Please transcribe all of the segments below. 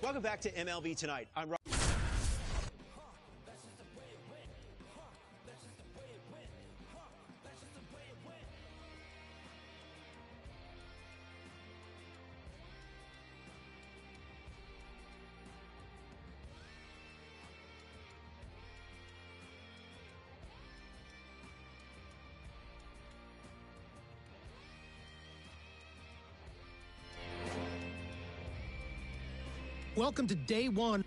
Welcome back to MLB Tonight. I'm Rob. Welcome to day one.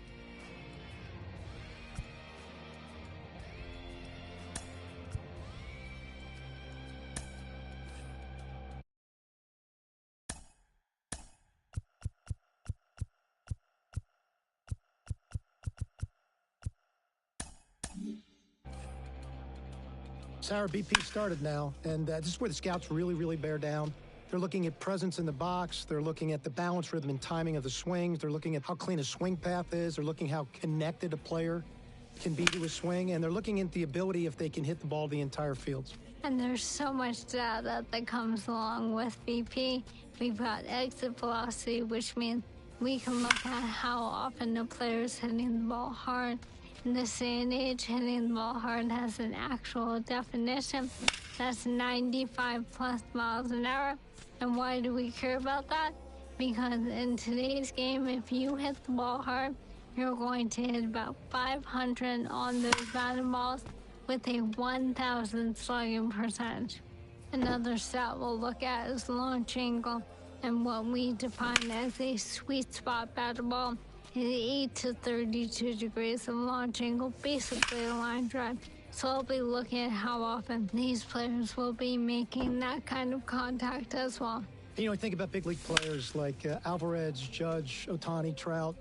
Sarah, BP started now, and this is where the scouts really bear down. They're looking at presence in the box. They're looking at the balance, rhythm, and timing of the swings. They're looking at how clean a swing path is. They're looking how connected a player can be to a swing. And they're looking at the ability if they can hit the ball the entire field. And there's so much data that comes along with BP. We've got exit velocity, which means we can look at how often the player's hitting the ball hard. In this day and age, hitting the ball hard has an actual definition. That's 95 plus miles an hour. And why do we care about that? Because in today's game, if you hit the ball hard, you're going to hit about 500 on those batted balls with a 1,000 slugging percentage. Another stat we'll look at is launch angle, and what we define as a sweet spot batted ball is 8 to 32 degrees of launch angle, basically a line drive. So I'll be looking at how often these players will be making that kind of contact as well. You know, think about big league players like Alvarez, Judge, Ohtani, Trout.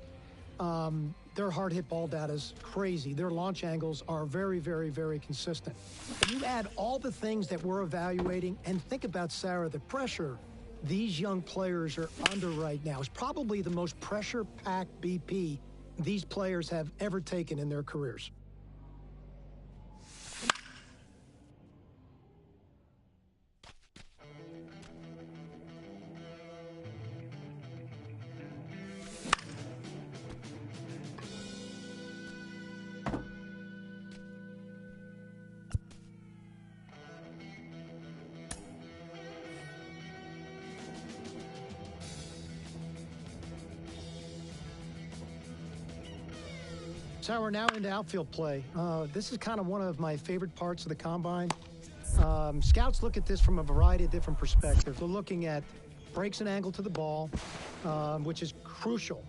Their hard hit ball data is crazy. Their launch angles are very consistent. If you add all the things that we're evaluating and think about, Sarah, the pressure these young players are under right now is probably the most pressure-packed BP these players have ever taken in their careers. So we're now into outfield play. This is kind of one of my favorite parts of the combine. Scouts look at this from a variety of different perspectives. They're looking at breaks and angle to the ball, which is crucial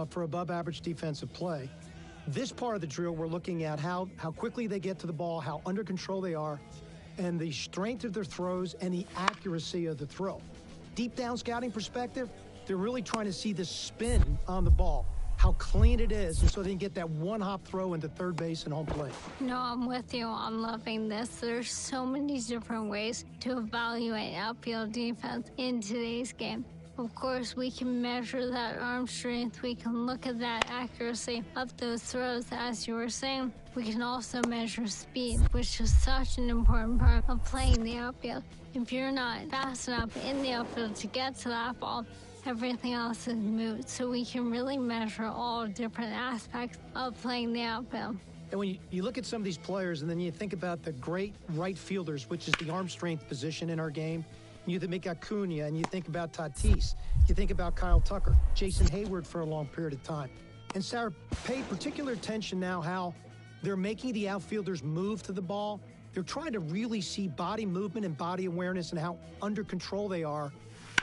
for above average defensive play. This part of the drill, we're looking at how quickly they get to the ball, how under control they are, and the strength of their throws and the accuracy of the throw. Deep down scouting perspective, they're really trying to see the spin on the ball, how clean it is, and so they can get that one-hop throw into third base and home plate. No, I'm with you. I'm loving this. There's so many different ways to evaluate outfield defense in today's game. Of course, we can measure that arm strength. We can look at that accuracy of those throws, as you were saying. We can also measure speed, which is such an important part of playing the outfield. If you're not fast enough in the outfield to get to that ball, everything else is moot. So we can really measure all different aspects of playing the outfield. And when you look at some of these players and then you think about the great right fielders, which is the arm strength position in our game, you think Acuna and you think about Tatis, you think about Kyle Tucker, Jason Hayward for a long period of time. And Sarah, pay particular attention now how they're making the outfielders move to the ball. They're trying to really see body movement and body awareness and how under control they are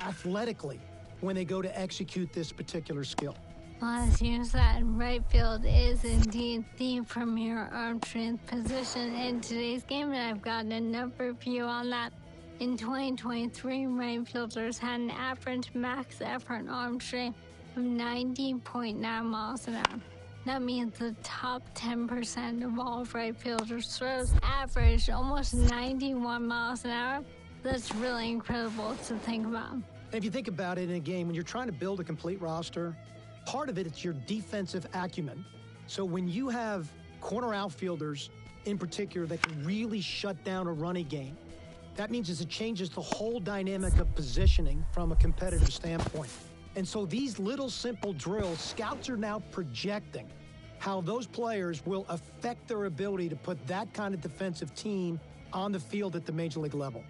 athletically when they go to execute this particular skill. Well, as you said, right field is indeed the premier arm strength position in today's game, and I've got a number of you on that. In 2023, right fielders had an average max effort arm strength of 90.9 miles an hour. That means the top 10% of all right fielders' throws averaged almost 91 miles an hour. That's really incredible to think about. If you think about it in a game, when you're trying to build a complete roster, part of it's your defensive acumen. So when you have corner outfielders in particular that can really shut down a running game, that means it changes the whole dynamic of positioning from a competitive standpoint. And so these little simple drills, scouts are now projecting how those players will affect their ability to put that kind of defensive team on the field at the major league level.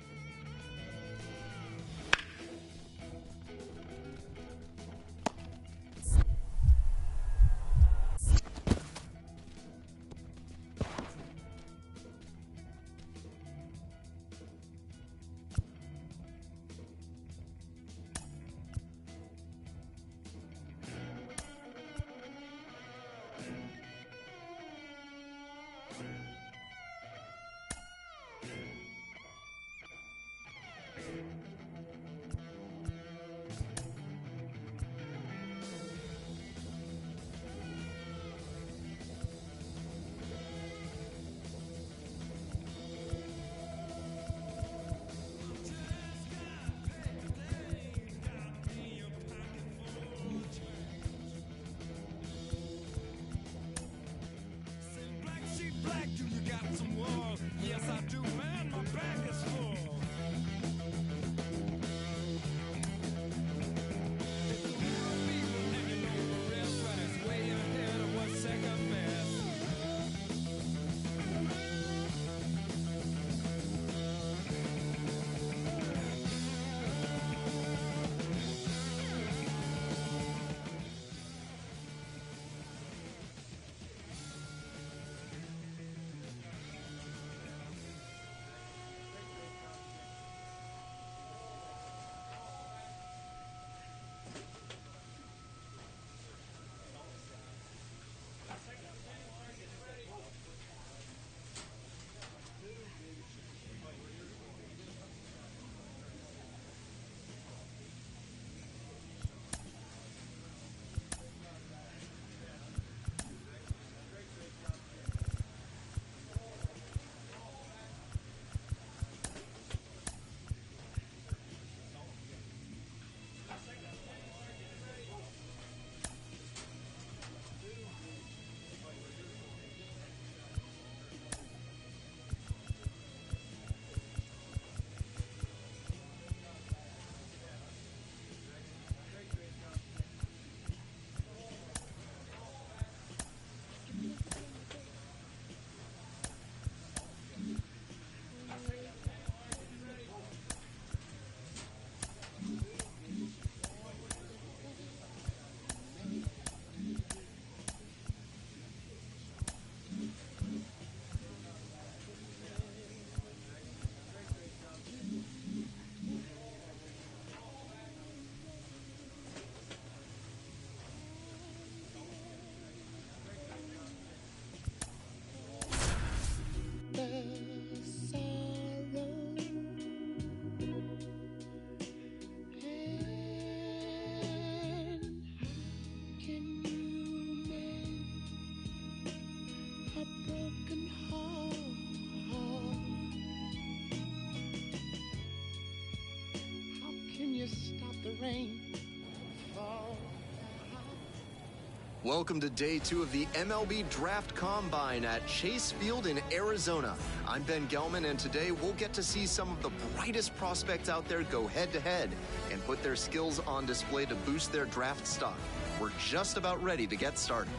Welcome to day 2 of the MLB Draft Combine at Chase Field in Arizona. I'm Ben Gelman, and today we'll get to see some of the brightest prospects out there go head-to-head and put their skills on display to boost their draft stock. We're just about ready to get started.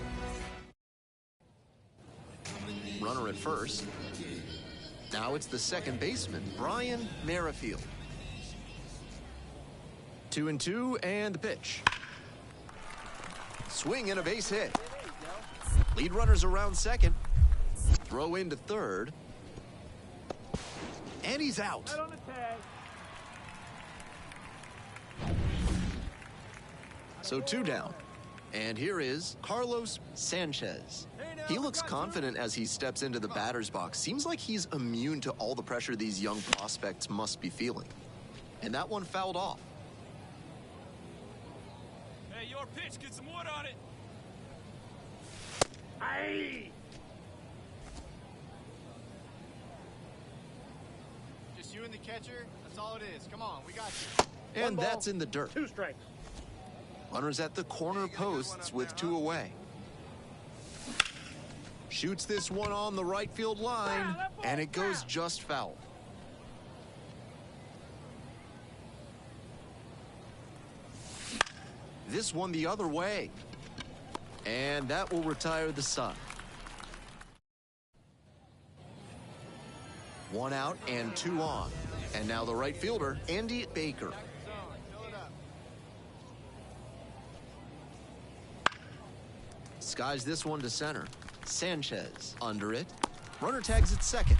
Runner at first. Now it's the second baseman, Brian Merrifield. 2-2, and the pitch. Swing and a base hit. Lead runners around second. Throw into third. And he's out. So 2 down. And here is Carlos Sanchez. He looks confident as he steps into the batter's box. Seems like he's immune to all the pressure these young prospects must be feeling. And that one fouled off. Hey, your pitch, get some wood on it. Aye. Just you and the catcher, that's all it is. Come on, we got you. And that's in the dirt. 2 strikes. Runners at the corner posts with 2 away. Shoots this one on the right field line, and it goes just foul. This one the other way. And that will retire the side. 1 out and 2 on. And now the right fielder, Andy Baker. Skies this one to center. Sanchez under it. Runner tags at second.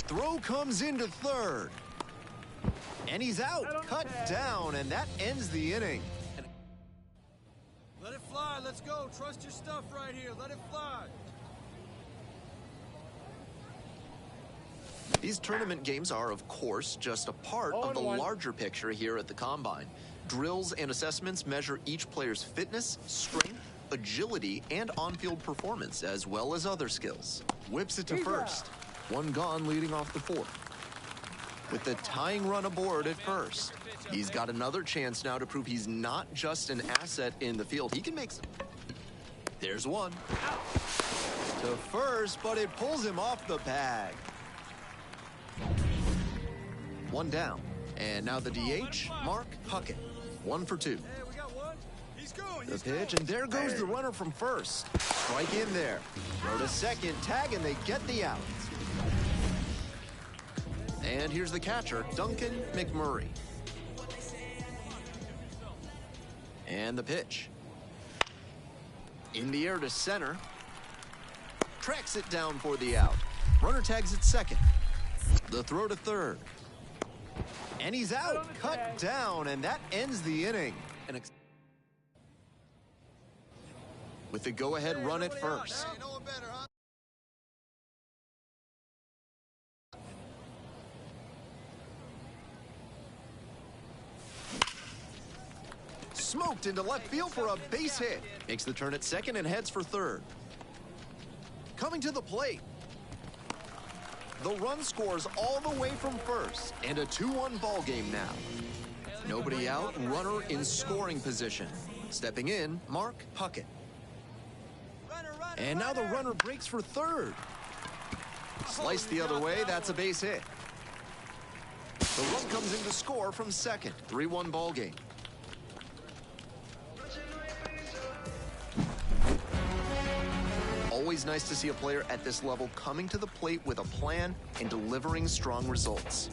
Throw comes into third. And he's out, cut down, and that ends the inning. Let it fly. Let's go. Trust your stuff right here. Let it fly. These tournament games are, of course, just a part of the larger picture here at the Combine. Drills and assessments measure each player's fitness, strength, agility, and on-field performance, as well as other skills. Whips it to first. 1 gone leading off the 4th. With the tying run aboard at first, he's got another chance now to prove he's not just an asset in the field. He can make some. There's 1. To first, but it pulls him off the bag. 1 down. And now the DH, Mark Puckett. 1 for 2. Hey, we got 1. He's going. The pitch, and there goes the runner from first. Strike in there. Throw to second, tag, and they get the out. And here's the catcher, Duncan McMurray. And the pitch. In the air to center. Tracks it down for the out. Runner tags at second. The throw to third. And he's out, cut down, and that ends the inning. With the go-ahead run at first. Smoked into left field for a base hit. Makes the turn at second and heads for third. Coming to the plate. The run scores all the way from first, and a 2-1 ball game now. Nobody out, runner in scoring position. Stepping in, Mark Puckett. And now the runner breaks for third. Sliced the other way, that's a base hit. The run comes in to score from second. 3-1 ball game. Always nice to see a player at this level coming to the plate with a plan and delivering strong results.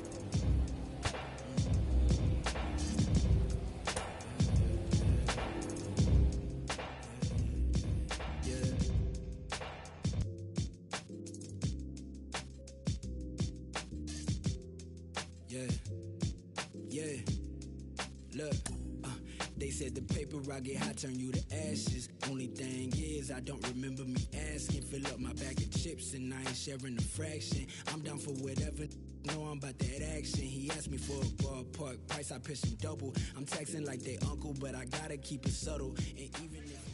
They said the paper I get hot turn you to ashes. Only thing is I don't remember me asking. Fill up my bag of chips and I ain't sharing a fraction. I'm down for whatever. Know I'm about that action. He asked me for a ballpark price. I pitched him double. I'm texting like they uncle, but I gotta keep it subtle. And even if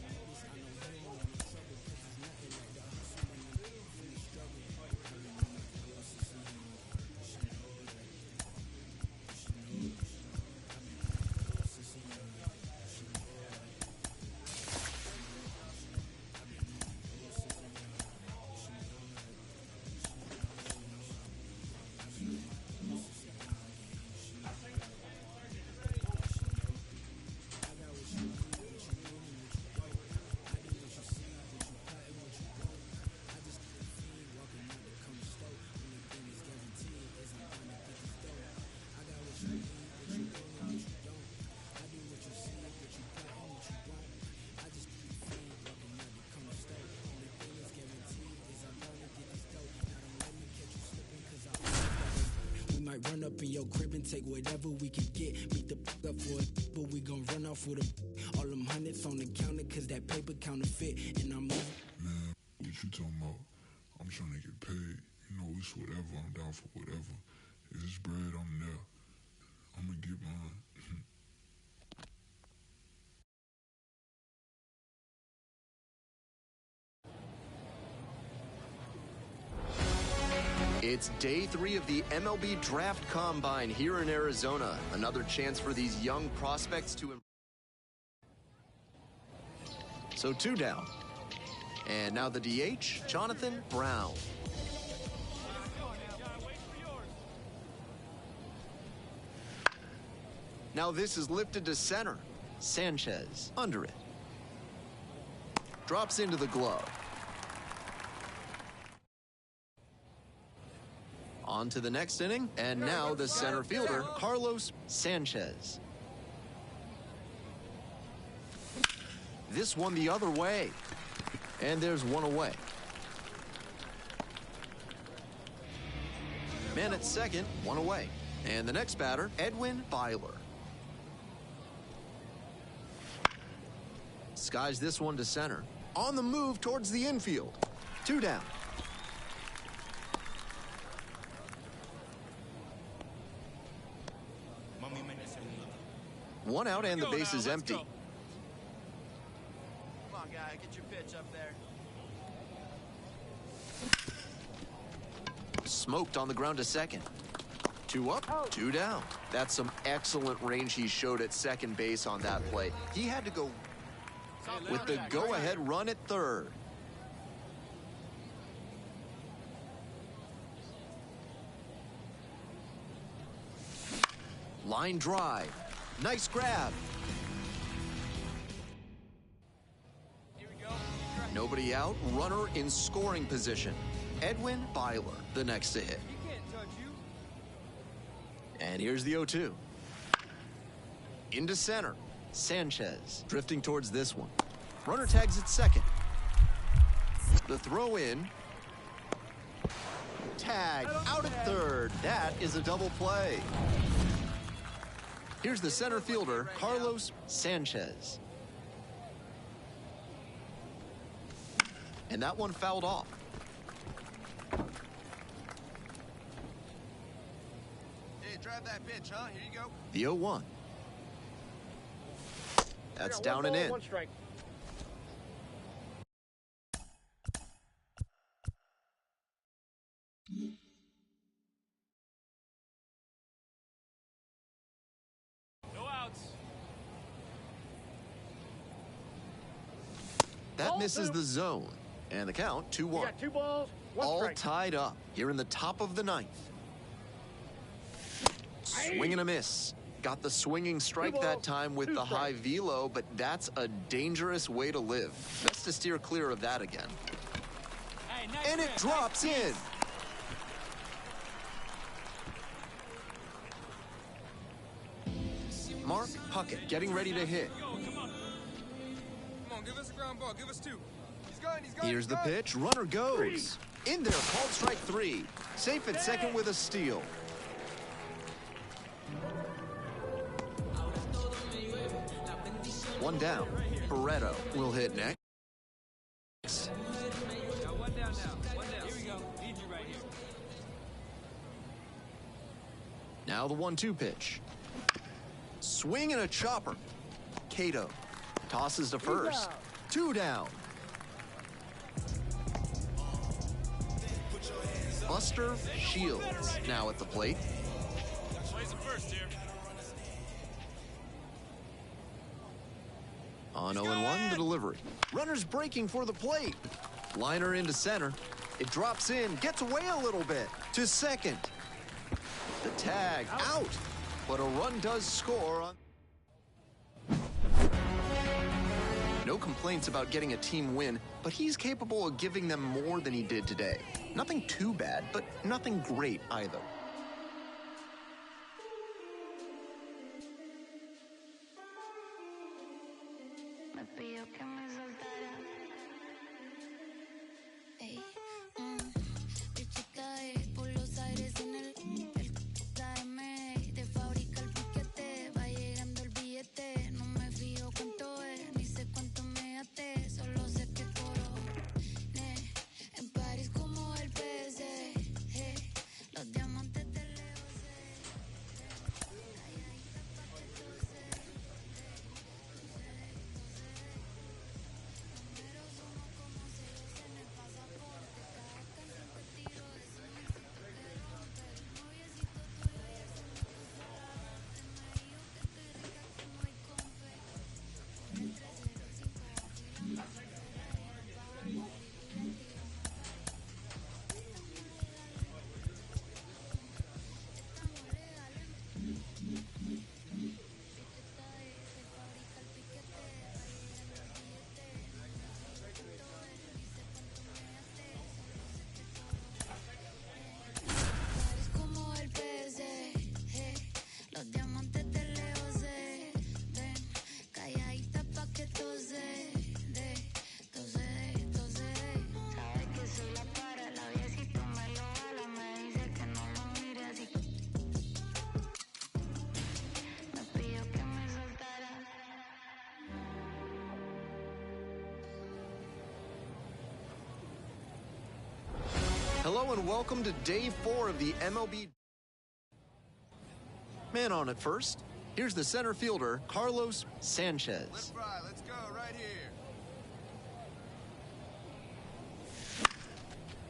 run up in your crib and take whatever we can get. Beat the up for it, but we gon' run off with all them hundreds on the counter, cause that paper counterfeit. And I'm moving. Man, what you talking about? I'm trying to get paid. You know, it's whatever. I'm down for whatever. If it's bread, I'm there. I'm gonna get mine. It's day 3 of the MLB Draft Combine here in Arizona. Another chance for these young prospects to improve. So 2 down. And now the DH, Jonathan Brown. Now this is lifted to center. Sanchez under it. Drops into the glove. On to the next inning, and now the center fielder, Carlos Sanchez. This one the other way, and there's one away. Man at second, one away. And the next batter, Edwin Byler. Skies this one to center. On the move towards the infield. 2 down. One out and the base is empty. Come on, guy, get your pitch up there. Smoked on the ground to second. 2 up, 2 down. That's some excellent range he showed at second base on that play. He had to go with the go-ahead run at third. Line drive. Nice grab. Here we go. Nobody out, runner in scoring position. Edwin Byler, the next to hit. He can't touch you. And here's the 0-2. Into center. Sanchez drifting towards this one. Runner tags at second. The throw in. Tag out at third. That is a double play. Here's the center fielder, Carlos Sanchez. And that one fouled off. Hey, drive that pitch, huh? Here you go. The 0-1. That's down and in. 1 strike. No outs. That misses the zone. And the count, 2-1. You got 2 balls, 1 All strike. tied up here in the top of the 9th. Swing and a miss. Got the swinging strike that time with the high velo, but that's a dangerous way to live. Best to steer clear of that again. Hey, nice And it pitch, drops nice in. pitch. Mark Puckett getting ready to hit. Come on. Come on, give us a ground ball. Give us 2. He's going, he's going. Here's the pitch. Runner goes. In there, called strike 3. Safe at second with a steal. One down. Barreto will hit next. Got 1 down now. 1 down. Here we go. Need you right here. Now the 1-2 pitch. Swing and a chopper. Cato tosses to first. 2 down. Buster Shields now at the plate. Plays him first here. On 0-1, the delivery. Runners breaking for the plate. Liner into center. It drops in, gets away a little bit. To second. The tag out. But a run does score on. No complaints about getting a team win, but he's capable of giving them more than he did today. Nothing too bad, but nothing great either. Me pidió que me soltara. Ey, de chica por los aires en el KM, de fábrica el piquete, va llegando el billete. No me fío cuánto es, ni sé cuánto me até, solo sé que coroné. En París como el PSG, los diamantes de lejos. Hello and welcome to day 4 of the MLB. Man on at first. Here's the center fielder, Carlos Sanchez. Left right, let's go, right here.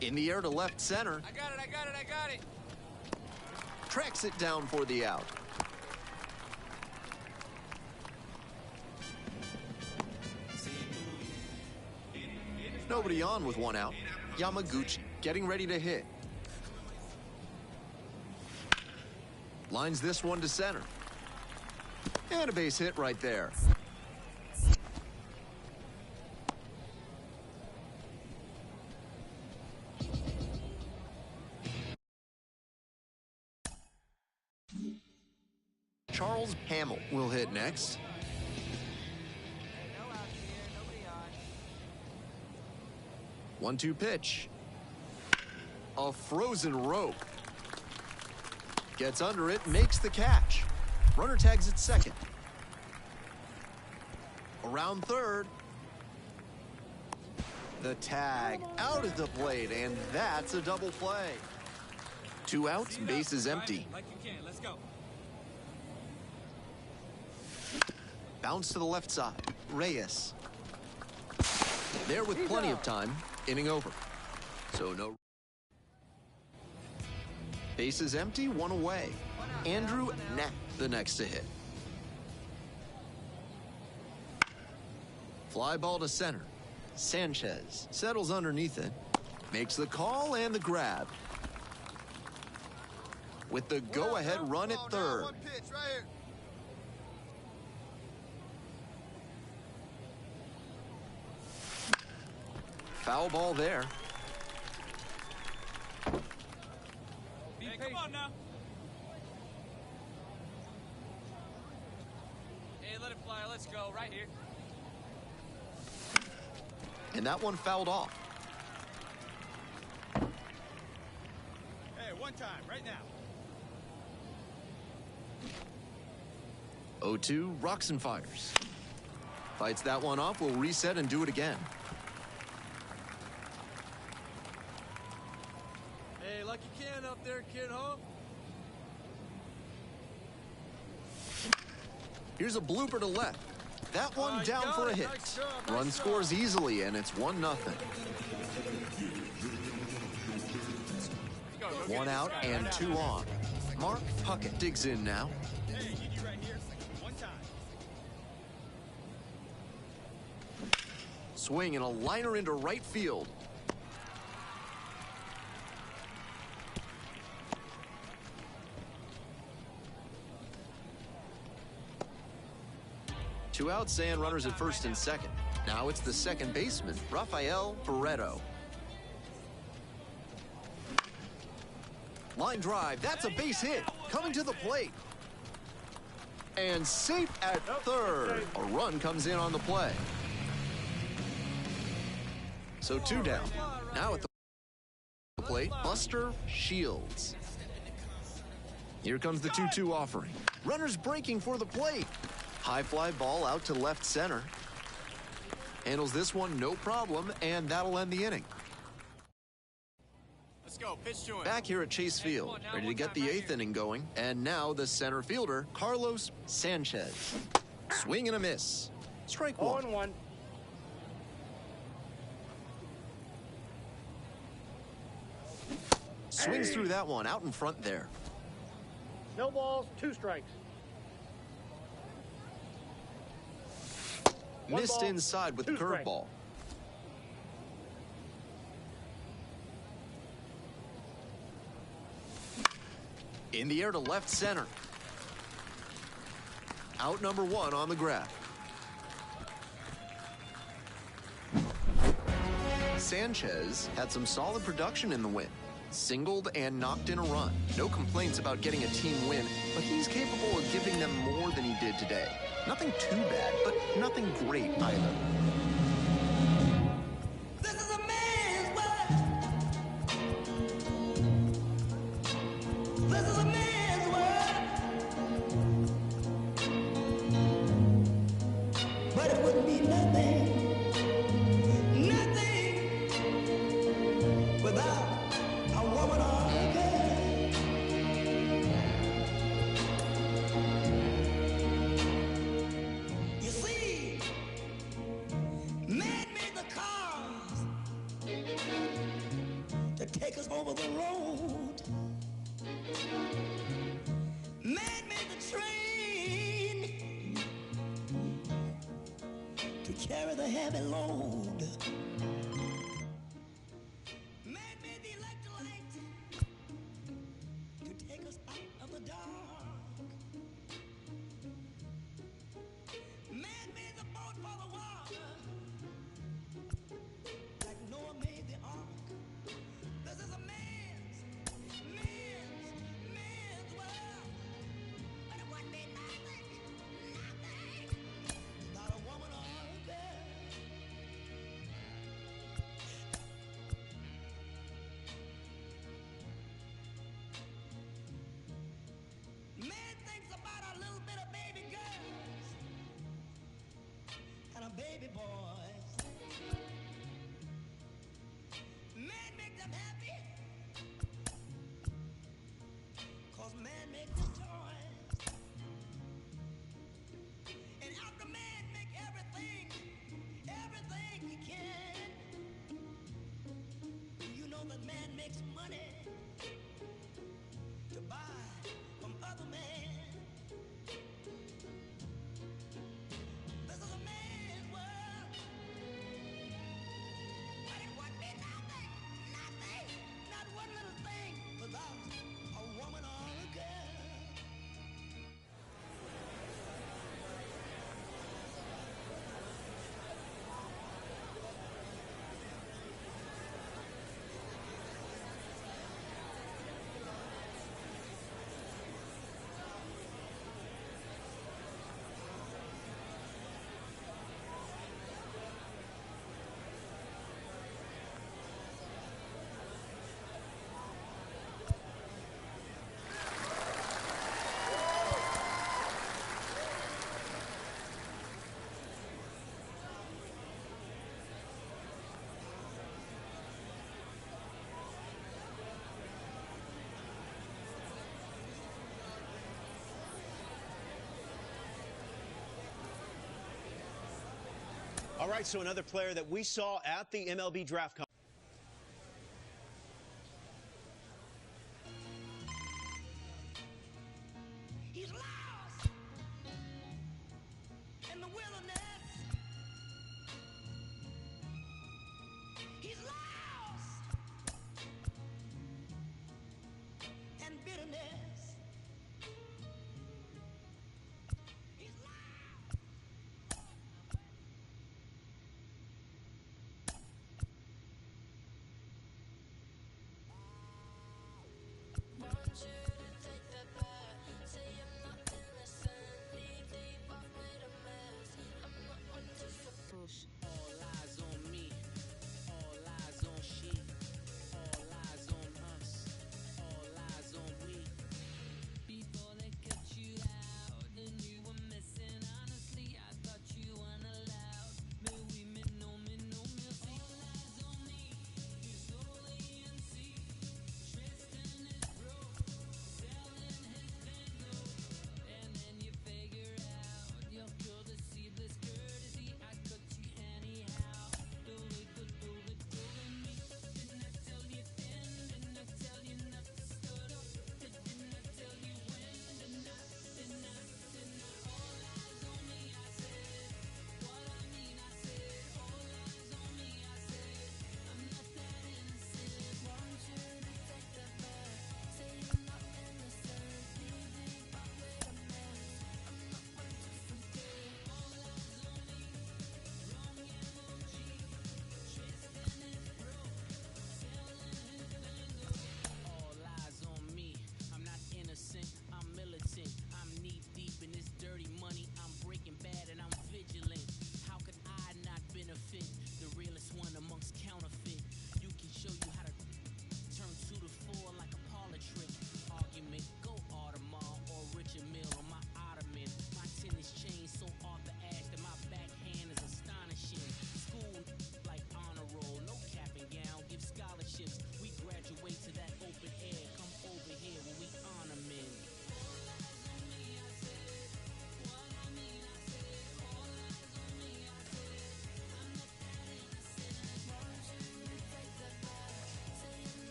In the air to left center. I got it. Tracks it down for the out. Nobody on with one out. Yamaguchi getting ready to hit. Lines this one to center. And a base hit right there. Charles Hamill will hit next. 1-2 pitch. A frozen rope. Gets under it, makes the catch. Runner tags at second. Around third. The tag out at the plate, and that's a double play. 2 outs, bases empty. Like you can. Let's go. Bounce to the left side. Reyes. There with plenty of time. Inning over. So no. Bases empty, 1 away. Andrew Knapp, the next to hit. Fly ball to center. Sanchez settles underneath it. Makes the call and the grab. With the go-ahead run at third. One pitch right here. Foul ball there. Hey, come on now. Hey, let it fly. Let's go. Right here. And that one fouled off. Hey, one time, right now. 0-2, rocks and fires. Fights that one off, will reset and do it again. Hey, lucky can up there, kid, huh? Here's a blooper to left. That one you down got for a it. hit. Nice job, Run nice scores job. easily, and it's 1-0. Go 1 out and 2 on. Mark Puckett digs in now. Hey, you right here. One time. Swing and a liner into right field. Two outs and runners at first and second. Now it's the second baseman, Rafael Barreto. Line drive, that's a base hit. Coming to the plate. And safe at third. A run comes in on the play. So 2 down. Now at the plate, Buster Shields. Here comes the 2-2 offering. Runners breaking for the plate. High fly ball out to left center. Handles this one no problem, and that'll end the inning. Let's go. Pitch to him. Back here at Chase Field, ready to get the 8th inning going. And now the center fielder, Carlos Sanchez. Swing and a miss. Strike 1. 0-1. Swings through that one, out in front there. No balls, 2 strikes. Missed ball, inside with the 2 strikes. curveball. In the air to left center. Out number 1 on the grab. Sanchez had some solid production in the win. Singled and knocked in a run. No complaints about getting a team win, but he's capable of giving them more than he did today. Nothing too bad, but nothing great either. This is a man's world. This is a man's world. But it wouldn't be nothing without our over the road. Man made the train to carry the heavy load. Man made the electrolyte to take us out of the dark. Man made the boat for the water, like Noah made the ark. This is a man's world. But it wouldn't be nothing without a woman or a girl. Man thinks about a little bit of baby girls and a baby boys. Man make them happy, 'cause man make the toys. And after man make everything he can, you know that man makes money to buy from other men. This is a man's world, but it wouldn't be nothing, not one little thing without a woman or a girl. All right, so another player that we saw at the MLB Draft Combine. He's lost in the wilderness.